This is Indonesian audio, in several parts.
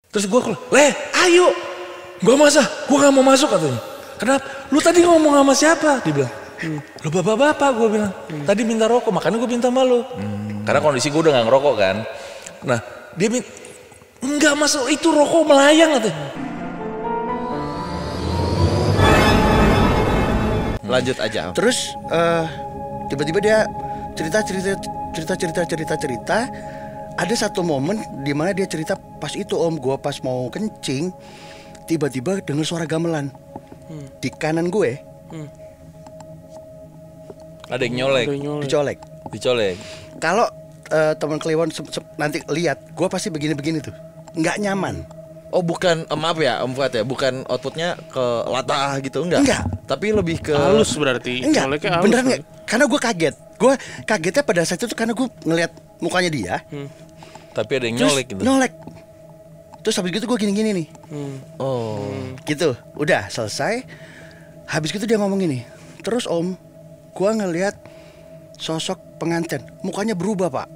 Terus gue keluar, ayo. Gue masa, gue gak mau masuk katanya. Kenapa? Lu tadi ngomong sama siapa? Dia bilang, lu bapak-bapak gue bilang. Tadi minta rokok, makanya gue minta sama lu. Karena kondisi gue udah gak ngerokok kan. Nah dia minta, enggak masuk, itu rokok melayang katanya. Lanjut aja. Terus tiba-tiba dia cerita. Ada satu momen di mana dia cerita pas itu Om, gua pas mau kencing, tiba-tiba dengar suara gamelan di kanan gue. Ada yang nyolek. Dicolek. Kalau teman Kliwon nanti lihat, gua pasti begini-begini tuh, nggak nyaman. Oh bukan, maaf ya Om Fuad ya, bukan outputnya ke latah gitu, enggak. Tapi lebih ke halus berarti. Enggak, beneran enggak. Karena gue kaget. Gue kagetnya pada saat itu karena gue ngeliat mukanya dia. Tapi ada yang nyolek gitu. Nyolek. Terus habis gitu gue gini-gini nih. Gitu, udah selesai. Habis gitu dia ngomong gini. Terus Om, gue ngeliat sosok pengantin, mukanya berubah Pak.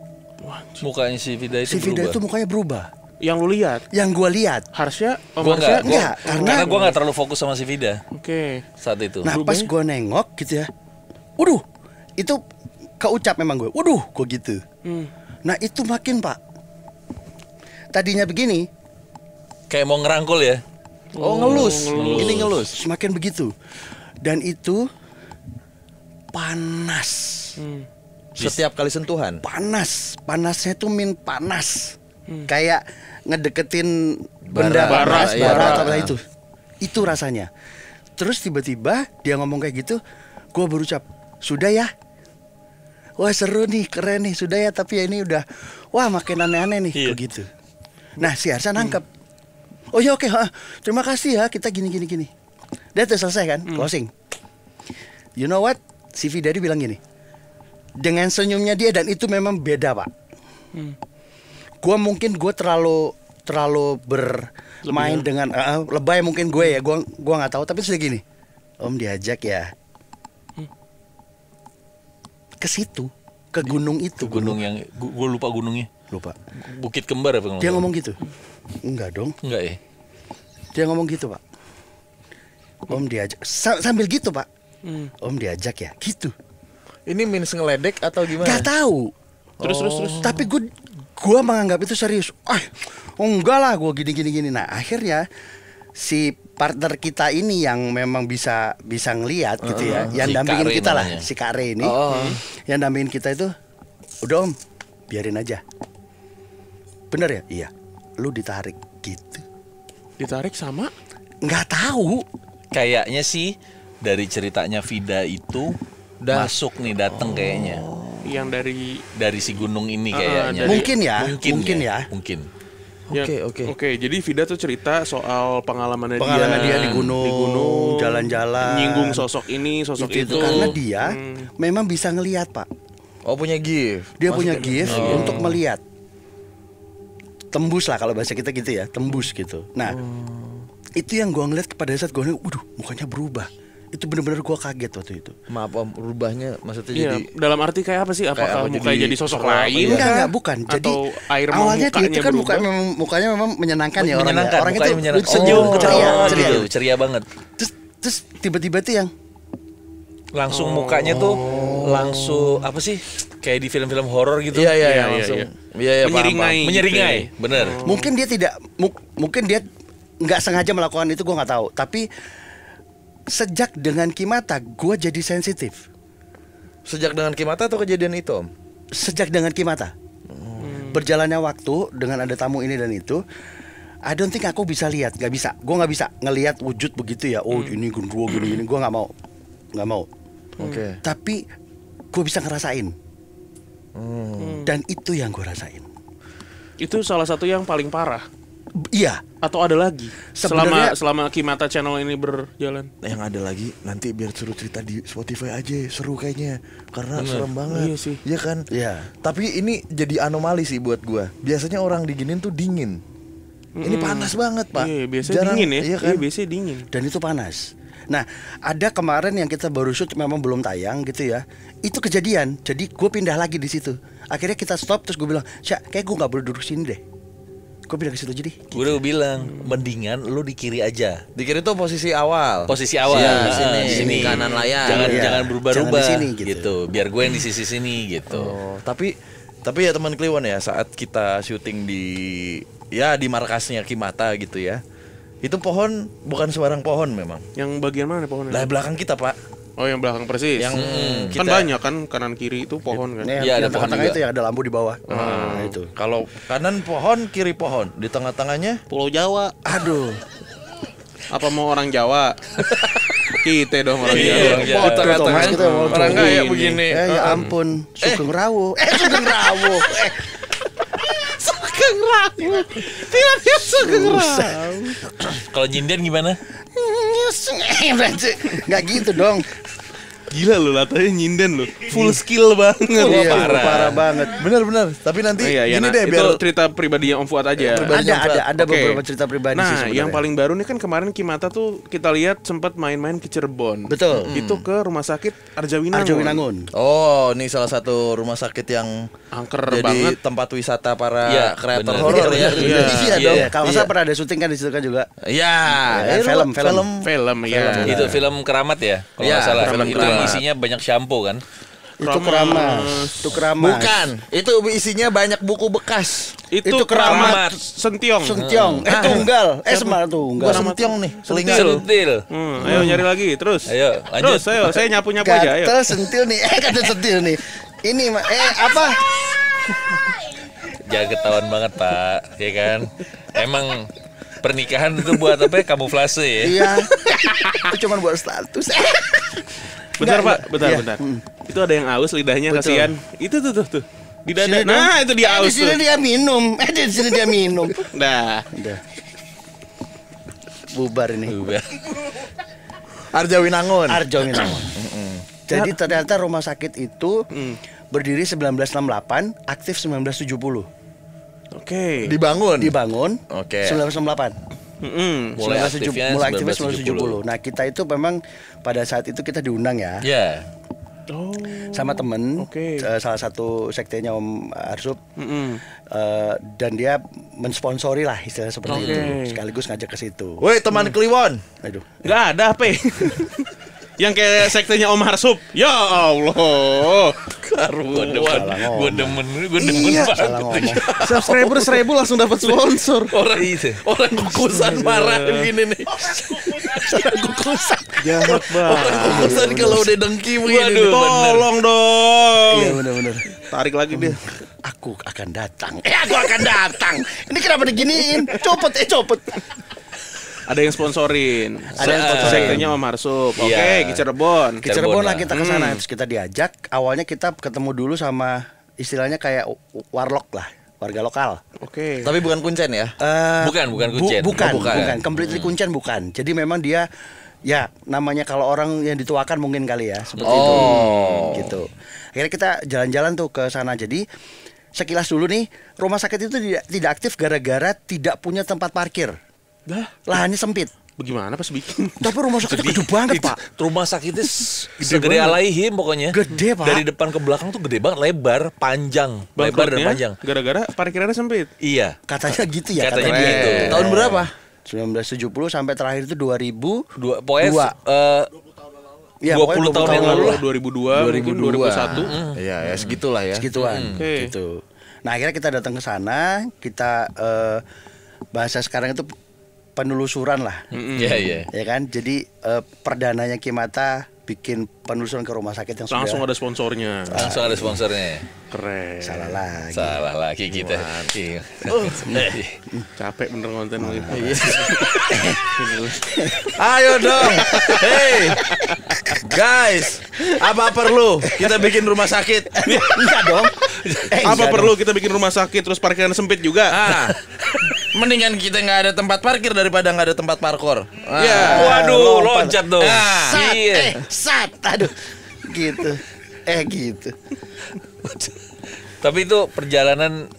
Mukanya si Vida itu Si Vida berubah. itu mukanya berubah. Yang lu lihat? Yang gue lihat. Harusnya Gua enggak, karena gue gak terlalu fokus sama si Vida. Oke. Saat itu. Nah pas gue nengok gitu ya, waduh, itu keucap memang gue, waduh, gue gitu. Nah itu makin Pak. Tadinya begini, Kayak mau ngerangkul ya. Oh ngelus. Ini ngelus. semakin begitu. Dan itu panas. Setiap kali sentuhan. Panasnya tuh panas. Kayak ngedeketin benda Bara, panas, iya, bara bara. atau apa itu. Itu rasanya. Terus tiba-tiba dia ngomong kayak gitu, gue berucap, sudah ya. Wah seru nih, keren nih, sudah ya. Tapi ya ini udah, wah makin aneh-aneh nih, begitu. Nah si Arsa nangkep. Oh ya oke, terima kasih ya, kita gini. Dia udah selesai kan, closing. You know what? Si Vida bilang gini, dengan senyumnya dia, dan itu memang beda Pak. Gue terlalu bermain dengan lebay mungkin gue ya, gue nggak tahu, tapi sudah gini, Om diajak ya ke situ, ke gunung itu. Gunung yang gue lupa gunungnya. Lupa. Bukit Kembar apa? Dia ngomong gitu. Enggak dong. Enggak ya. Dia ngomong gitu Pak. Om diajak sambil gitu Pak. Om diajak ya, gitu. Ini means ngeledek atau gimana? Gak tahu. Terus. Tapi gue menganggap itu serius. Enggak lah, gue gini. Nah akhirnya si partner kita ini yang memang bisa ngelihat gitu ya, yang Si dampingin Kare kita lah, namanya. si Kare ini, yang dampingin kita itu, udah Om, biarin aja. Bener ya? Iya. Lu ditarik gitu. Ditarik sama? Nggak tahu. Kayaknya sih dari ceritanya Vida itu masuk nih, datang kayaknya. Yang Dari si gunung ini kayaknya. Mungkin ya. Mungkin. Oke, jadi Vida tuh cerita soal pengalaman dia di gunung, jalan-jalan, nyinggung sosok ini, sosok itu. Karena dia memang bisa ngelihat Pak. Oh punya gift. Dia punya gift untuk melihat. Tembus lah kalau bahasa kita gitu ya, tembus gitu. Nah, itu yang gue ngeliat pada saat gue ngeliat, waduh, mukanya berubah. Itu benar-benar gue kaget waktu itu. Maaf Om, rubahnya maksudnya Iya, jadi dalam arti kayak apa sih? Apakah Kayak apa, mukanya jadi sosok lain? Enggak, bukan. Jadi Atau air awalnya dia itu kan berubah? mukanya memang menyenangkan ya orangnya. Menyenangkan, Orangnya mukanya tuh menyenangkan. senyum, ceria. Gitu, ceria banget. Terus tiba-tiba tuh yang Langsung mukanya tuh langsung apa sih? Kayak di film-film horor gitu. Iya langsung. Iya Menyeringai. Menyeringai, bener. mungkin dia tidak mungkin dia nggak sengaja melakukan itu, gue nggak tahu. Tapi sejak dengan Kimata gue jadi sensitif. Sejak dengan Kimata atau kejadian itu Om? Sejak dengan Kimata. Berjalannya waktu dengan ada tamu ini dan itu, I don't think aku bisa lihat, nggak bisa. Gue nggak bisa ngelihat wujud begitu ya. Oh ini gendruwo gini, gue nggak mau. Oke. Tapi gue bisa ngerasain. Dan itu yang gue rasain. Itu salah satu yang paling parah. Iya. Atau ada lagi? Sebenarnya- Selama Kimata Channel ini berjalan. Yang ada lagi nanti biar suruh cerita di Spotify aja, seru kayaknya. Karena serem banget. Iya sih. Iya kan? Iya. Tapi ini jadi anomali sih buat gua. Biasanya orang diginin tuh dingin. Ini panas banget, Pak. Iya, biasanya Jarang, dingin ya. Iya kan? Iya, biasanya dingin. Dan itu panas. Nah, ada kemarin yang kita baru shoot, memang belum tayang gitu ya. Itu kejadian. Jadi gue pindah lagi di situ. Akhirnya kita stop, terus gue bilang, Syak, kayak gue nggak boleh duduk sini deh. Gue bilang ke situ aja deh. Gue udah bilang mendingan lu di kiri aja. Di kiri tuh posisi awal. Posisi awal Iya, di sini. kanan layar. Jangan berubah-ubah Jangan di sini, gitu. Biar gue yang di sisi sini gitu. Oh, tapi ya teman Kliwon ya, saat kita syuting di markasnya Kimata gitu ya. Itu pohon bukan sembarang pohon memang. Yang bagian mana pohonnya? Lah belakang kita, Pak. Oh, yang belakang persis. Yang kan banyak kan kanan kiri itu pohon kan. Nih, Iya, ada yang pohon tengah-tengah juga. itu yang ada lampu di bawah. Nah, itu. Kalau kanan pohon, kiri pohon, di tengah-tengahnya Pulau Jawa. Aduh. Apa mau orang Jawa? Kita dong orang Iya, Jawa. iya. Pot, tengah-tengah Thomas, kita mau orang coba. kaya Ini. begini. Ya ampun, Sugeng Rawo. Sugeng Rawo. Sugeng Rawo. Tidak Sugeng Rawo. Kalau nyinden gimana? Nggak gitu dong. Gila lu, latanya nyinden lu. Full skill banget. Iya, parah. parah banget. Benar-benar. Tapi nanti Iya, gini nah, deh itu biar cerita pribadinya Om Fuad aja. Ada Oke. beberapa cerita pribadi sih Nah, sebenarnya. yang paling baru nih kan kemarin Kimata tuh kita lihat sempat main-main ke Cirebon. Betul. Itu ke rumah sakit Arjawinangun. Arjawinangun. Oh, ini salah satu rumah sakit yang Angker jadi banget. tempat wisata para Iya, kreator benar. horor ya. Iya. Iya dong. Kalau nggak Iya. salah pernah ada syuting kan di situ kan juga. Iya, Ya, film. Film ya. Itu film Keramat ya, kalau Iya, nggak salah. film Itu yang Keramat. isinya banyak shampoo kan? Itu keramas. Itu keramas. Bukan, itu isinya banyak buku bekas. Itu Keramat. Sentiong. Sentiong. Tunggal. Semar tunggal. Gua sentiong nih, selingan. Sentil. Ayo nyari lagi terus. Ayo, lanjut. Terus ayo, saya nyapu-nyapu aja ayo. Gatel sentil nih. Kata sentil nih. Ini apa? Jangan ketahuan banget Pak, ya kan? Emang pernikahan itu buat apa ya? Kamuflase ya? Iya. Itu cuma buat status. Bentar Enggak, Pak, bentar iya. bentar. Itu ada yang aus lidahnya Betul. kasihan. Itu tuh. Di dada. Sini dong. Nah, itu dia Di aus sini tuh. dia minum. Di sini dia minum. Nah, Udah. Bubar ini. Arjawinangun. Arjawinangun. Jadi ternyata rumah sakit itu berdiri 1968, aktif 1970. oke. Dibangun Oke. 1968. Mulai aktifnya mulai aktifnya 1970. 1970. Nah, kita itu memang pada saat itu kita diundang ya. Ya. Oh. Sama temen Oke. salah satu sektenya Om Arsup. Dan dia mensponsori lah istilahnya seperti Oke. itu. Sekaligus ngajak ke situ. Woi, teman Kliwon. Aduh. Nggak ada apa ya? Yang kayak sektenya Om Harsup. Ya Allah. Gue demen banget. Salah ngomong. Subscriber 1000 langsung dapat sponsor. Orang kukusan marah begini nih. Orang kukusan. Jahat Orang kukusan kalau udah dengki begini. Waduh. nih. Tolong dong. Iya benar-benar. Tarik lagi dia. Aku akan datang. Aku akan datang. Ini kenapa diginiin? Copot. Ada yang sponsorin. Ada yang sponsorin. Sektenya Om Harsup. Oke, Iya. ke Cirebon. Ke Cirebon lah lah. kita ke sana. Terus kita diajak. Awalnya kita ketemu dulu sama istilahnya kayak warlock lah, warga lokal. Oke. Tapi bukan kuncen ya. Bukan kuncen. Bukan, Oh, bukan. bukan. Completely kuncen bukan. Jadi memang dia ya namanya kalau orang yang dituakan mungkin kali ya seperti itu. Gitu. Akhirnya kita jalan-jalan tuh ke sana. Jadi sekilas dulu nih, rumah sakit itu tidak aktif gara-gara tidak punya tempat parkir. Lahannya sempit. Bagaimana pas bikin? Tapi rumah sakitnya gede banget, Pak. Rumah sakitnya segede Alaihim pokoknya. Gede, Pak. Dari depan ke belakang tuh gede banget, lebar, panjang. Lebar dan Bangkrutnya panjang. gara-gara parkirannya sempit. Iya. Katanya gitu ya. Katanya katanya. gitu. Tahun berapa? 1970 sampai terakhir itu 2000. Pokoknya Ya, 20 tahun yang lalu lah. 2002, mungkin 2001. Iya, ya segitulah ya. Segituan Oke. gitu. Nah, akhirnya kita datang ke sana, kita bahasa sekarang itu penelusuran lah. Iya. Ya kan? Jadi perdananya Kimata bikin penelusuran ke rumah sakit yang Langsung sudah ada sponsornya. Langsung ada sponsornya. Keren. salah lagi. Salah lagi kita. Iya. Capek bener konten gitu. Ayo dong. Hey. Guys, apa perlu kita bikin rumah sakit? Enggak dong. Apa Enggak perlu kita bikin rumah sakit terus parkiran sempit juga? Mendingan kita nggak ada tempat parkir daripada nggak ada tempat parkour. Ya. Waduh, loncat dong. Sat, Iya. sat, aduh, gitu, gitu. Tapi itu perjalanan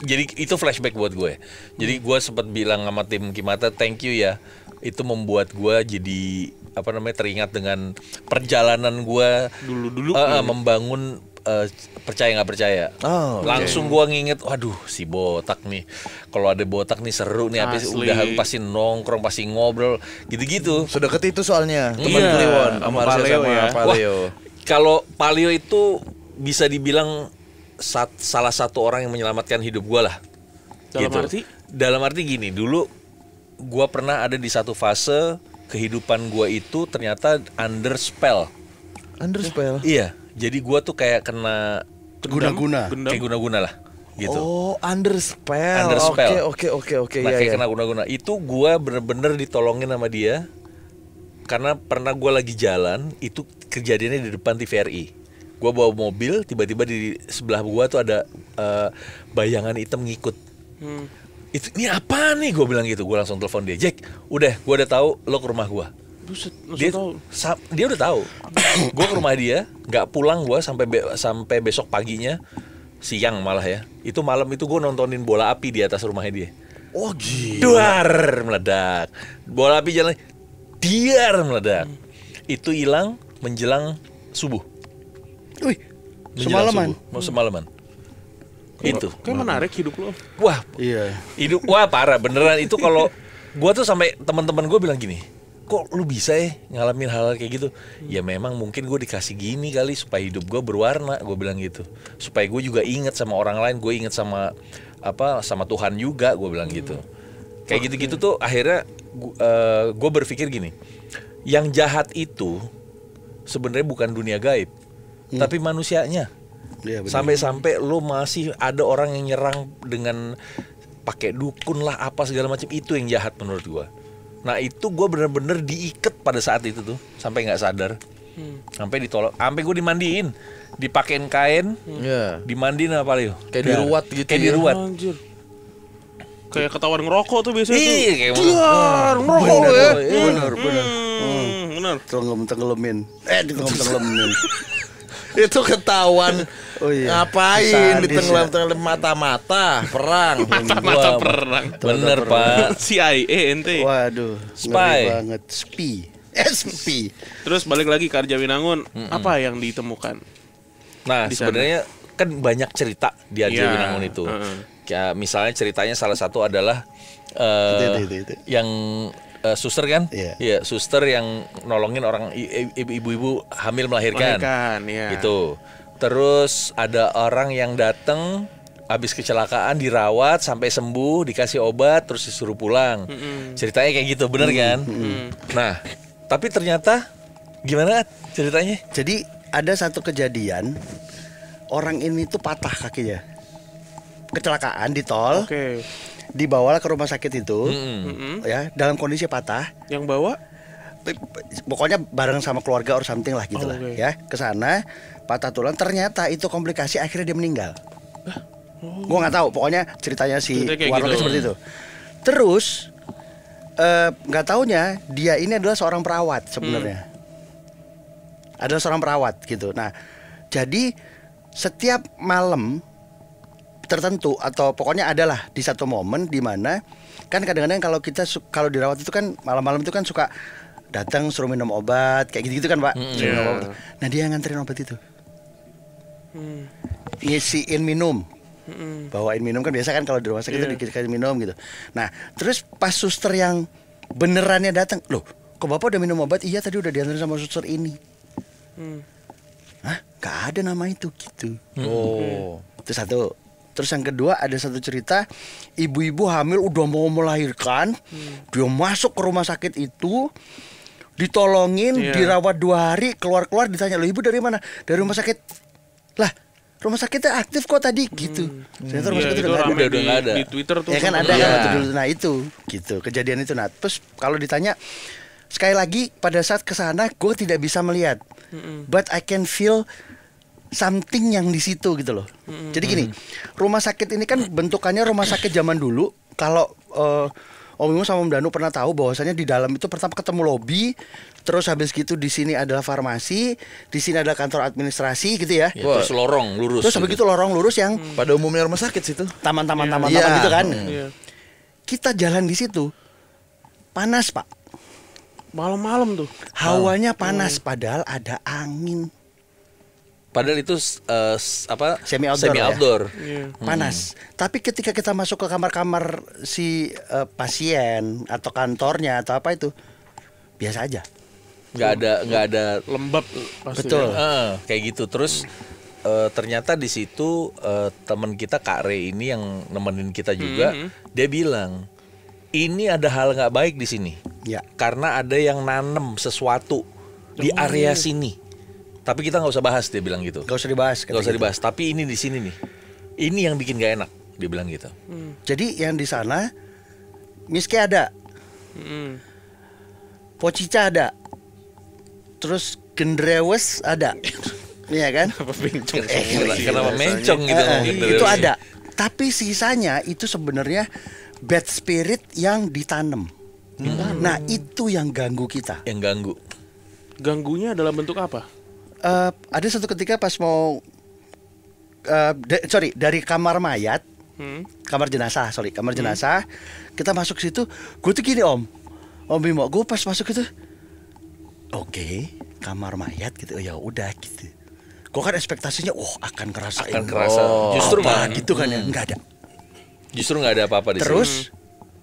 jadi itu flashback buat gue. Jadi gue sempat bilang sama tim Kimata, thank you ya. Itu membuat gue jadi teringat dengan perjalanan gue Dulu-dulu. membangun percaya nggak percaya. Oh, oke. Langsung gue nginget, waduh si botak nih. Kalau ada botak nih seru nih. Habis Asli. udah pasti nongkrong, pasti ngobrol, gitu-gitu. Sedekat itu soalnya teman Iya, Kliwon sama sama Arsya Paleo sama ya. Paleo. Kalau Paleo itu bisa dibilang salah satu orang yang menyelamatkan hidup gue lah. Dalam arti? Dalam arti gini, dulu gue pernah ada di satu fase kehidupan gue itu ternyata under spell. Underspell. Iya, jadi gue tuh kayak kena Guna-guna. Gendam. kayak guna-guna lah, gitu. Oh, underspell. Underspell. Oke. Nah, Iya, kayak iya. kena guna-guna. Itu gue bener-bener ditolongin sama dia. Karena pernah gue lagi jalan, itu kejadiannya di depan TVRI. Gue bawa mobil, tiba-tiba di sebelah gue tuh ada bayangan hitam ngikut. Itu ini apa nih? Gue bilang gitu. Gue langsung telepon dia, Jack. Udah, gue udah tahu lo ke rumah gue. Buset, Dia langsung tahu. dia udah tahu. Gue ke rumah dia, nggak pulang gue sampai besok paginya, siang malah ya. Itu malam itu gue nontonin bola api di atas rumahnya dia. Oh, gila. Duar meledak. Bola api jalan, diar meledak. Itu hilang menjelang subuh. Wih, Menjelang semalaman. subuh. Mau semalaman. Itu. Kayak menarik hidup lo. Wah, Iya. hidup wah parah beneran itu. Kalau gua tuh sampai teman-teman gue bilang gini, kok lu bisa ya ngalamin hal kayak gitu? Ya memang mungkin gue dikasih gini kali supaya hidup gue berwarna. Gue bilang gitu, supaya gue juga inget sama orang lain, gue inget sama sama Tuhan juga. Gue bilang gitu. Kayak gitu-gitu tuh akhirnya gue berpikir gini, yang jahat itu sebenarnya bukan dunia gaib, tapi manusianya. Iya, benar. Sampai-sampai lo masih ada orang yang nyerang dengan pakai dukun lah apa segala macam, itu yang jahat menurut gua. Nah itu gua bener-bener diikat pada saat itu tuh sampai nggak sadar, sampai ditolak, sampai gua dimandiin, dipakein kain, Iya. dimandiin apa Leo? Kayak diruat gitu. Kayak ya. diruat. Anjir. Kayak ketahuan ngerokok tuh biasanya tuh. Iya kayak Diar, ngerokok Bener, lo ya. bener, bener. Bener. Tenggelam-tenggelemin. Ditenggelam-tengelemin. Itu ketahuan. Oh iya. Ngapain Sadis ditenggelam-tenggelam mata-mata perang. Mata Wah, perang. Bener pak. CIA ente. Waduh, Spy. ngeri banget. Spy. Terus balik lagi ke Arjawinangun. Apa yang ditemukan? Nah Di sana. sebenarnya kan banyak cerita di Iya. Arjawinangun itu. Kayak misalnya ceritanya salah satu adalah Itu. yang suster kan? Iya. Iya, suster yang nolongin orang ibu-ibu hamil melahirkan. Melahirkan, iya. Gitu. Terus ada orang yang datang habis kecelakaan dirawat sampai sembuh, dikasih obat terus disuruh pulang. Ceritanya kayak gitu, bener kan? Nah, tapi ternyata gimana ceritanya? Jadi ada satu kejadian, orang ini tuh patah kakinya, kecelakaan di tol, Oke. dibawa ke rumah sakit itu, ya dalam kondisi patah. Yang bawa? Pokoknya bareng sama keluarga or something lah gitu Oh, lah, oke. ya ke sana patah tulang. Ternyata itu komplikasi, akhirnya dia meninggal. Gua nggak tahu, pokoknya ceritanya si Ceritanya kayak warlocknya gitu. seperti itu. Terus nggak taunya dia ini adalah seorang perawat sebenarnya. Adalah seorang perawat gitu. Nah, jadi setiap malam tertentu atau pokoknya adalah di satu momen di mana kan kadang-kadang kalau kita kalau dirawat itu kan malam-malam itu kan suka datang suruh minum obat kayak gitu-gitu kan Pak. Suruh minum Iya. obat. Nah, dia yang nganterin obat itu. Ngisiin minum. Bawain minum kan biasa kan kalau di rumah sakit itu dikasih minum gitu. Nah, terus pas suster yang benerannya datang, loh, kok Bapak udah minum obat? Iya, tadi udah diantarin sama suster ini. Hah? Gak ada nama itu gitu. Oh. Itu satu. Terus yang kedua ada satu cerita, ibu-ibu hamil udah mau melahirkan, dia masuk ke rumah sakit itu, ditolongin, Iya. dirawat 2 hari, keluar-keluar ditanya, "Loh, ibu dari mana?" "Dari rumah sakit." "Lah, rumah sakitnya aktif kok tadi." Gitu. Ternyata rumah Iya, sakit itu udah nggak rame ada. Udah nggak ada. di Twitter tuh. Ya kan ada Iya. kan waktu dulu. Nah itu gitu kejadian itu. Nah terus kalau ditanya sekali lagi pada saat kesana gue tidak bisa melihat, but I can feel something yang di situ gitu loh. Jadi gini, rumah sakit ini kan bentukannya rumah sakit zaman dulu. Kalau Om Imo sama Om Danu pernah tahu bahwasanya di dalam itu pertama ketemu lobby, terus habis gitu di sini adalah farmasi, di sini adalah kantor administrasi gitu ya. Ya, terus lorong lurus. Terus habis gitu. itu lorong lurus yang Pada umumnya rumah sakit situ. taman-taman Iya. gitu kan. Iya. Kita jalan di situ panas Pak, Malam-malam tuh. hawanya panas padahal ada angin. Padahal itu Semi outdoor, semi ya? outdoor. Panas. Tapi ketika kita masuk ke kamar-kamar si pasien atau kantornya atau apa itu biasa aja. Nggak ada Lembab pasti. Betul. kayak gitu. Terus ternyata di situ teman kita Kak Re ini yang nemenin kita juga, dia bilang ini ada hal nggak baik di sini. Ya. Karena ada yang nanem sesuatu di area sini. Tapi kita nggak usah bahas, dia bilang gitu. Gak usah dibahas. Nggak usah dibahas. Tapi ini di sini nih. Ini yang bikin gak enak, dia bilang gitu. Jadi yang di sana Miske ada, Pocica ada, terus Gendrewes ada, iya kan? Apa bencong? Kenapa mencong gitu? Itu ada. Tapi sisanya itu sebenarnya bad spirit yang ditanam. Nah itu yang ganggu kita. Yang ganggu. Ganggunya dalam bentuk apa? Ada satu ketika pas mau dari kamar mayat, kamar jenazah, kita masuk situ, gue tuh gini Om Bimo, gue pas masuk itu, oke, kamar mayat gitu, ya udah gitu. Gue kan ekspektasinya, akan kerasa. Justru apa gitu kan ya, nggak ada. Justru nggak ada apa-apa di sini. Terus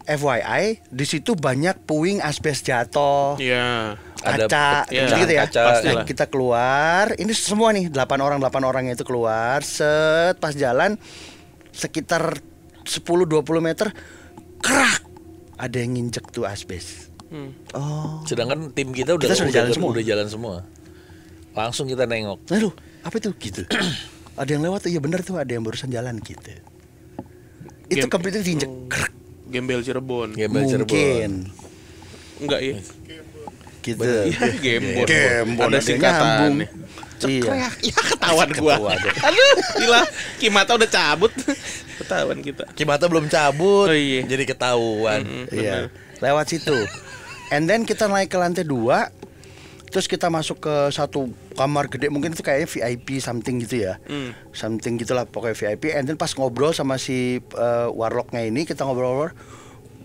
FYI di situ banyak puing asbes jatuh. Iya. Ada Kaca, pecah, gitu ya. kaca. Nah, kita keluar, ini semua nih 8 orang itu keluar, pas jalan sekitar 10-20 meter, kerak, ada yang nginjek tuh asbes. Sedangkan tim kita udah Kita jalan semua. Langsung kita nengok. Lalu apa itu gitu? Ada yang lewat, iya bener tuh, ada yang barusan jalan gitu. Itu completely diinjek. Kerak. Gembel Cirebon. Mungkin Enggak ya? gitu. Iya, Gembon. Gembon, Ada ada singkatan. nyambung. Iya. Ya ketahuan gua. Aduh, gila. Kimata udah cabut. Ketahuan kita. Kimata belum cabut, Oh, iya. jadi ketahuan. Iya, lewat situ. And then kita naik ke lantai 2. Terus kita masuk ke satu kamar gede, mungkin itu kayaknya VIP something gitu ya. Something gitulah pokoknya VIP. And then pas ngobrol sama si warlocknya ini, kita ngobrol,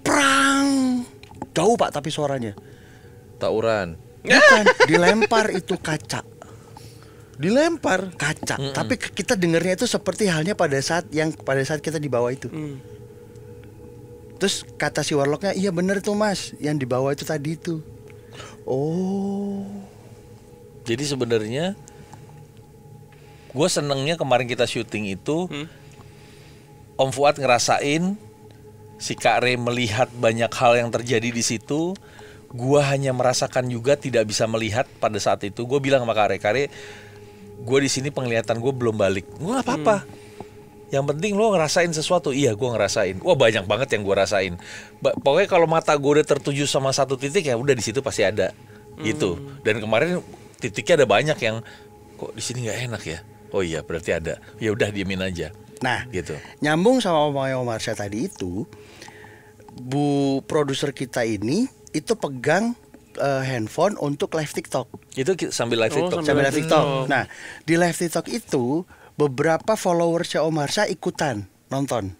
perang. Jauh Pak tapi suaranya. Tauran. Bukan, dilempar itu kaca. Dilempar. Kaca. Tapi kita dengarnya itu seperti halnya pada saat kita di bawah itu. Terus kata si warlocknya, iya bener tuh Mas, yang di bawah itu tadi itu. Oh. Jadi sebenarnya gue senengnya kemarin kita syuting itu Om Fuad ngerasain, si Kak Re melihat banyak hal yang terjadi di situ. Gue hanya merasakan juga, tidak bisa melihat pada saat itu. Gue bilang sama Kak Re, gue di sini penglihatan gue belum balik. Gue nggak apa-apa. Yang penting lo ngerasain sesuatu. Iya, gue ngerasain. Wah, banyak banget yang gue rasain. Pokoknya kalau mata gue udah tertuju sama satu titik, ya udah di situ pasti ada. Gitu. Dan kemarin titiknya ada banyak yang kok di sini nggak enak ya. Oh iya, berarti ada. Ya udah diemin aja. Nah, Gitu. nyambung sama omongnya Om Marsha tadi itu, Bu produser kita ini itu pegang handphone untuk live TikTok. Itu sambil live TikTok. Sambil live TikTok. Nah, di live TikTok itu beberapa followersnya Om Marsha ikutan nonton.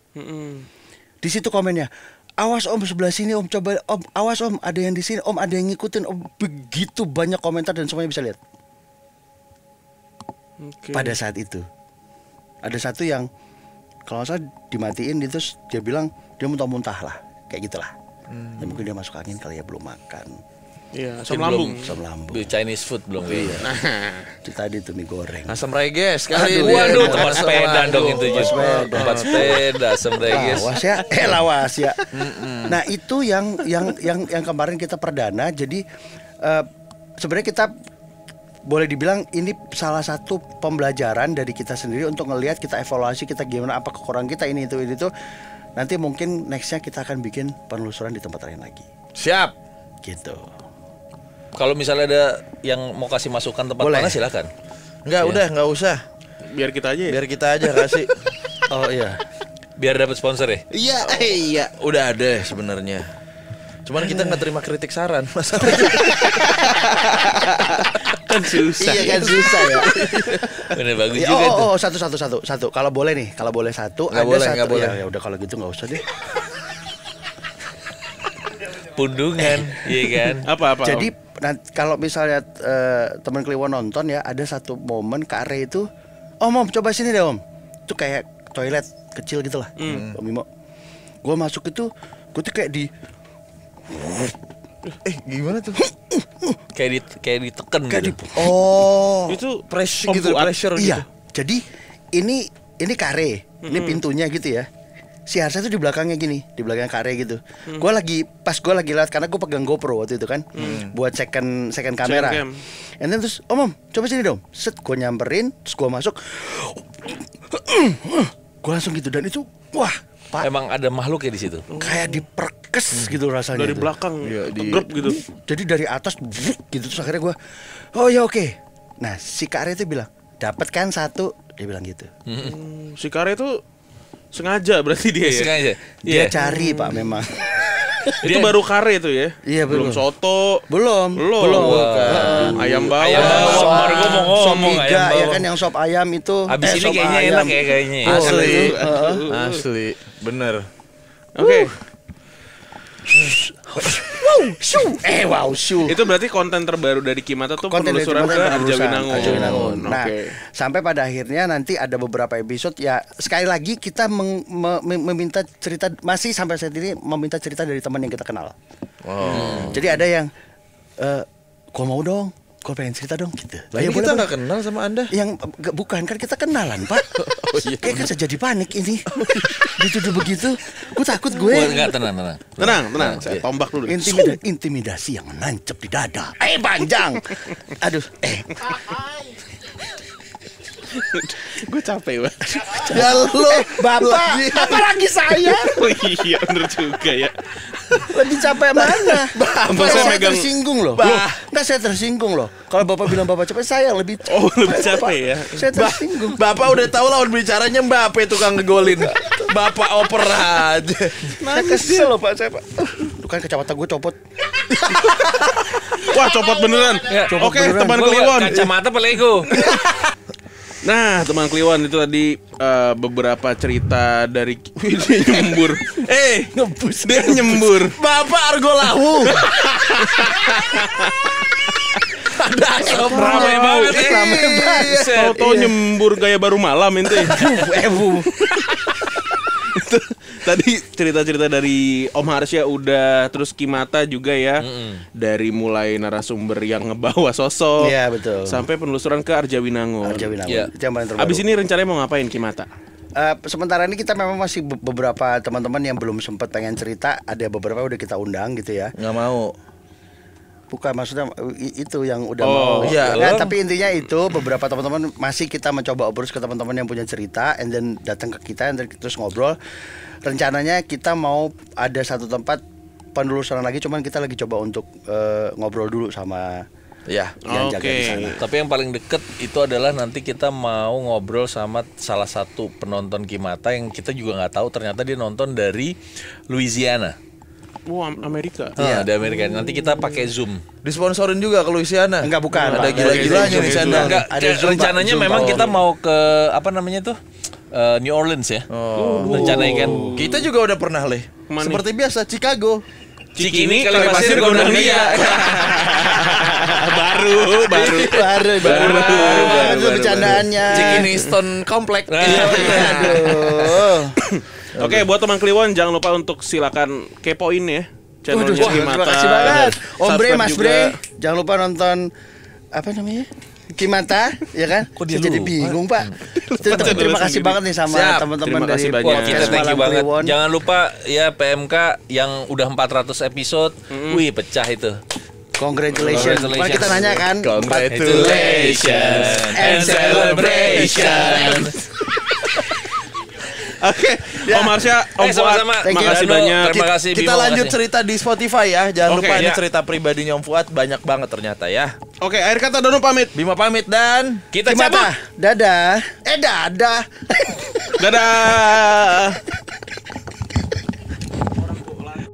Di situ komennya, awas Om sebelah sini Om, coba Om, awas Om ada yang di sini Om, ada yang ngikutin Om. Begitu banyak komentar dan semuanya bisa lihat. Pada saat itu ada satu yang kalau nggak salah dimatiin, terus dia bilang dia muntah-muntah lah, kayak gitulah. Ya, mungkin dia masuk angin kali ya, belum makan. Iya, asam lambung. Asam lambung. Chinese food belum kayaknya. Itu tadi tuh mie goreng. Asam reges kali. Aduh, ini. Waduh, Iya, tempat sepeda dong itu just. sepeda. Tempat sepeda, asam reges. Lawas ya, lawas ya. Nah itu yang kemarin kita perdana. Jadi sebenarnya kita boleh dibilang ini salah satu pembelajaran dari kita sendiri untuk ngelihat, kita evaluasi kita gimana, apa kekurangan kita ini itu. Nanti mungkin nextnya kita akan bikin penelusuran di tempat lain lagi. Siap. Gitu. Kalau misalnya ada yang mau kasih masukan tempat Boleh. mana silakan. Enggak usah. Biar kita aja ya. Biar kita aja kasih. Oh iya. Biar dapat sponsor ya. Iya. Udah ada sebenarnya. Cuman kita nggak terima kritik saran. Masalahnya. Kan susah. Iya kan susah ya. Bener bagus Ya, juga tuh. satu. Kalau boleh nih, kalau boleh satu. Nggak boleh, satu. nggak boleh. Ya udah kalau gitu nggak usah deh. Pundungan, iya kan. Apa? Jadi Nah, kalau misalnya teman Kliwon nonton ya, ada satu momen Kak Re itu, Om coba sini deh Om. Itu kayak toilet kecil gitu lah, Om Bimo. Gue masuk itu, gue tuh kayak Gimana tuh? kayak ditekan gitu. Itu Pressure gitu, pressure gitu. Iya. Jadi ini Kare, ini pintunya gitu ya. Si Harsa tuh di belakangnya gini, di belakang Kare gitu. Gue lagi lewat karena gue pegang GoPro waktu itu kan, buat second kamera. cam. And then terus, Om, coba sini dong. Set, gue nyamperin, terus gue masuk. Gue langsung gitu dan itu, wah, Pak, Emang ada makhluk ya di situ. kayak diperkes gitu rasanya. Dari itu. belakang Iya, grup gitu. Jadi dari atas, gitu terus akhirnya gue, oh ya oke. Nah si Kare itu bilang, dapat kan satu, dia bilang gitu. Si Kare itu sengaja berarti dia ya. Sengaja. Dia Iya. cari Pak memang. Itu baru Kare itu ya. Iya, belum belum. soto. Belum. Ayam bawang. Ayam bawang. Sop, Kemarin gua mau sop ngomong iga, ayam ya bawang. kan yang sop ayam itu. Abis ini sop kayaknya ayam. enak ya kayaknya ya. Asli. itu, Asli. Bener. Oke. Wow, shoo. Itu berarti konten terbaru dari Kimata tuh Konten dari penelusuran ke Jembatan Arjawinangun. Arjawinangun. Nah, Oke. sampai pada akhirnya nanti ada beberapa episode ya. Sekali lagi kita meminta cerita, masih sampai saat ini meminta cerita dari teman yang kita kenal. Jadi ada yang, gua mau dong, gua pengen cerita dong gitu. Lah ini boleh, kita boleh. nggak kenal sama Anda. Yang bukan kan kita kenalan Pak. Kayak kan saya jadi panik ini. Dituduh begitu, gue takut gue. Wah, enggak, tenang. Tenang, saya tombak dulu. Intimidasi yang nancep di dada. Panjang. Aduh, Gue capek banget. Ya lo, Bapak, apalagi saya Oh iya, bener juga ya. lebih capek mana? Bapak saya saya megang- tersinggung loh. Enggak, saya tersinggung loh. Kalau Bapak bilang Bapak capek, saya yang lebih Oh, lebih capek ya. Saya tersinggung. Bapak udah tahu lawan bicaranya Mbappe tukang ngegolin. Bapak oper aja. Saya kesel loh Pak, saya Pak. Bukan kacamata gue copot. Wah, copot beneran. Copot Oke, beneran. teman Gua Kliwon. kacamata apa Lego? Nah, teman Kliwon itu tadi beberapa cerita dari dia nyembur. Ngebus. Dia nyembur. Bapak Argo Lawu. Ramai banget ya. Ramai banget. Tahu-tahu nyembur gaya baru malam ente. Tadi cerita-cerita dari Om Harsya udah, terus Kimata juga ya. Dari mulai narasumber yang ngebawa sosok. Iya, betul. Sampai penelusuran ke Arjawinangun. Arjawinangun. Iya. Itu yang paling terbaru. Abis ini rencananya mau ngapain Kimata? Sementara ini kita memang masih beberapa teman-teman yang belum sempat pengen cerita. Ada beberapa udah kita undang gitu ya. Nggak mau. Bukan, maksudnya itu yang udah Oh, mau. iya. Nah, tapi intinya itu beberapa teman-teman masih kita mencoba obrol ke teman-teman yang punya cerita, and then datang ke kita, and then terus ngobrol. Rencananya kita mau ada satu tempat penelusuran lagi, cuman kita lagi coba untuk ngobrol dulu sama Ya. yang jaga di sana. Tapi yang paling deket itu adalah nanti kita mau ngobrol sama salah satu penonton Kimata yang kita juga nggak tahu ternyata dia nonton dari Louisiana. Wah, Amerika. Di Amerika. Nanti kita pakai Zoom. Disponsorin juga ke Louisiana. Enggak, bukan, Ada Pak. gila-gilanya di sana. Enggak, Ada Zoom, Pak. rencananya Zoom memang Pak. kita mau ke apa namanya tuh? New Orleans ya. Rencananya kan. Kita juga udah pernah leh. Kemana Seperti biasa Chicago. Cikini, Kalimantan, Gondang Dia. baru. Baru itu bercandaannya. Cikini Stone Complex. Aduh. Oke, buat teman Kliwon jangan lupa untuk silakan kepoin ya channelnya Waduh, Kimata. terima kasih banget. Om Bre, Subscribe Mas juga. Bre, jangan lupa nonton apa namanya? Kimata, ya kan? dia Saya jadi lupa? bingung, Pak. Terima kasih banget nih sama Siap. teman-teman Terima dari kasih banyak. Kita podcast thank you Malam banget. Kliwon. Jangan lupa ya PMK yang udah 400 episode. Wih, pecah itu. Congratulations. Cuma kita nanya kan. Congratulations and celebration. Oke, Om Harsya, Om Fuad, sama-sama. Thank you. makasih Danu, banyak. terima kasih. Kita Bimo, lanjut makasih. cerita di Spotify ya. Jangan Oke, lupa ini ya. cerita pribadinya Om Fuad banyak banget ternyata ya. Oke, akhir kata Danu pamit. Bima pamit dan Kita cabut. Kimata, dadah. Dadah. Dadah.